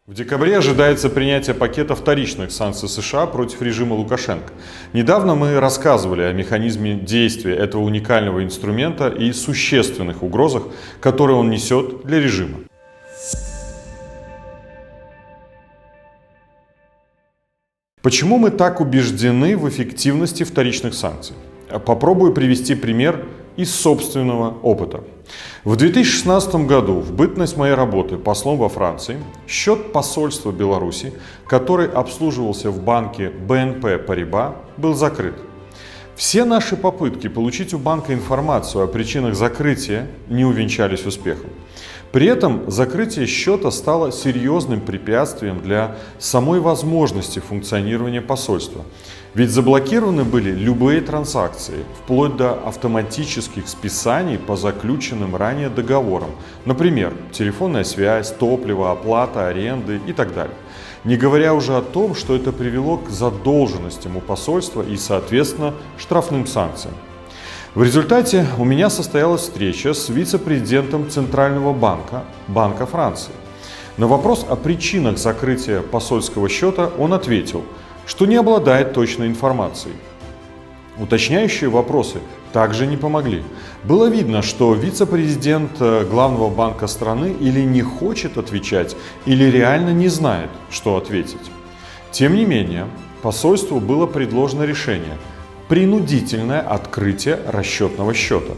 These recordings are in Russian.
В декабре ожидается принятие пакета вторичных санкций США против режима Лукашенко. Недавно мы рассказывали о механизме действия этого уникального инструмента и существенных угрозах, которые он несет для режима. Почему мы так убеждены в эффективности вторичных санкций? Попробую привести пример из собственного опыта. В 2016 году, в бытность моей работы послом во Франции, счет посольства Беларуси, который обслуживался в банке BNP Paribas, был закрыт. Все наши попытки получить у банка информацию о причинах закрытия не увенчались успехом. При этом закрытие счета стало серьезным препятствием для самой возможности функционирования посольства. Ведь заблокированы были любые транзакции, вплоть до автоматических списаний по заключенным ранее договорам. Например, телефонная связь, топливо, оплата, аренды и так далее. Не говоря уже о том, что это привело к задолженностям у посольства и, соответственно, штрафным санкциям. В результате у меня состоялась встреча с вице-президентом Центрального банка, Банка Франции. На вопрос о причинах закрытия посольского счета он ответил, что не обладает точной информацией. Уточняющие вопросы также не помогли. Было видно, что вице-президент главного банка страны или не хочет отвечать, или реально не знает, что ответить. Тем не менее, посольству было предложено решение – принудительное открытие расчетного счета.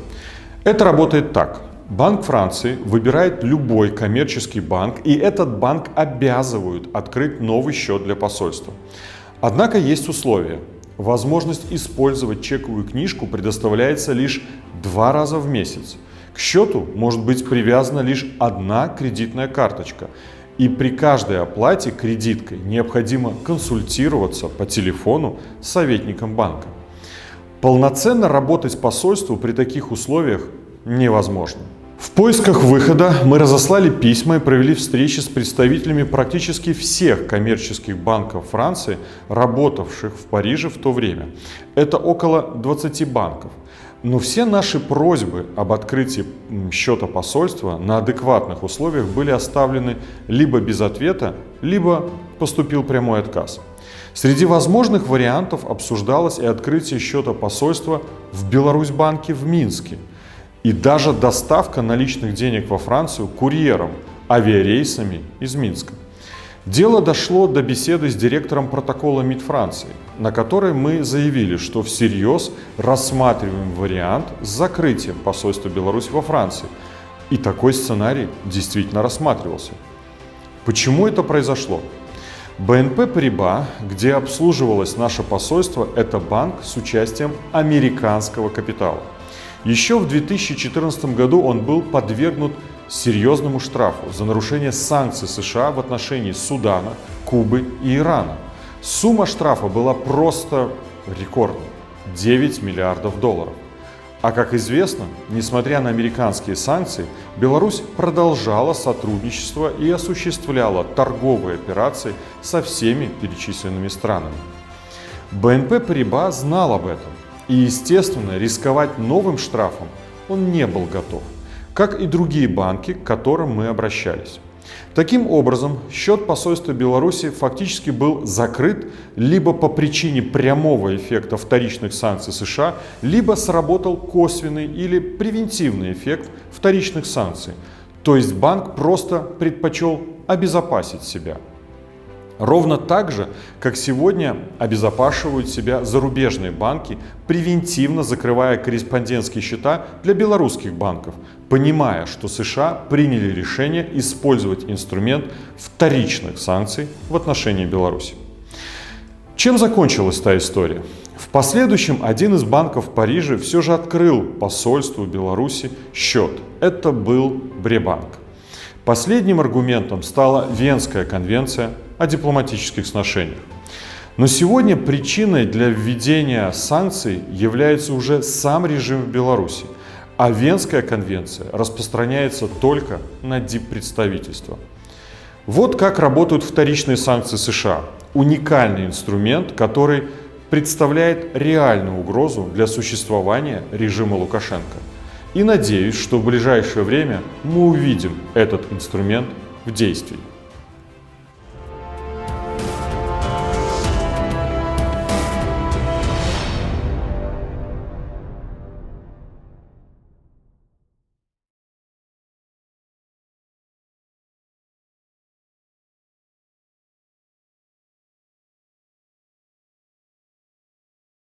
Это работает так. Банк Франции выбирает любой коммерческий банк, и этот банк обязывает открыть новый счет для посольства. Однако есть условия. Возможность использовать чековую книжку предоставляется лишь 2 раза в месяц. К счету может быть привязана лишь одна кредитная карточка. И при каждой оплате кредиткой необходимо консультироваться по телефону с советником банка. Полноценно работать посольству при таких условиях невозможно. В поисках выхода мы разослали письма и провели встречи с представителями практически всех коммерческих банков Франции, работавших в Париже в то время. Это около 20 банков. Но все наши просьбы об открытии счета посольства на адекватных условиях были оставлены либо без ответа, либо поступил прямой отказ. Среди возможных вариантов обсуждалось и открытие счета посольства в Беларусьбанке в Минске. И даже доставка наличных денег во Францию курьером, авиарейсами из Минска. Дело дошло до беседы с директором протокола МИД Франции, на которой мы заявили, что всерьез рассматриваем вариант с закрытием посольства Беларуси во Франции. И такой сценарий действительно рассматривался. Почему это произошло? BNP Paribas, где обслуживалось наше посольство, это банк с участием американского капитала. Еще в 2014 году он был подвергнут серьезному штрафу за нарушение санкций США в отношении Судана, Кубы и Ирана. Сумма штрафа была просто рекордной – 9 миллиардов долларов. А как известно, несмотря на американские санкции, Беларусь продолжала сотрудничество и осуществляла торговые операции со всеми перечисленными странами. BNP Paribas знал об этом, и, естественно, рисковать новым штрафом он не был готов, как и другие банки, к которым мы обращались. Таким образом, счет посольства Беларуси фактически был закрыт либо по причине прямого эффекта вторичных санкций США, либо сработал косвенный или превентивный эффект вторичных санкций. То есть банк просто предпочел обезопасить себя. Ровно так же, как сегодня обезопашивают себя зарубежные банки, превентивно закрывая корреспондентские счета для белорусских банков, понимая, что США приняли решение использовать инструмент вторичных санкций в отношении Беларуси. Чем закончилась та история? В последующем один из банков в Париже все же открыл посольству Беларуси счет. Это был Бребанк. Последним аргументом стала Венская конвенция о дипломатических сношениях. Но сегодня причиной для введения санкций является уже сам режим в Беларуси, а Венская конвенция распространяется только на диппредставительство. Вот как работают вторичные санкции США. Уникальный инструмент, который представляет реальную угрозу для существования режима Лукашенко. И надеюсь, что в ближайшее время мы увидим этот инструмент в действии.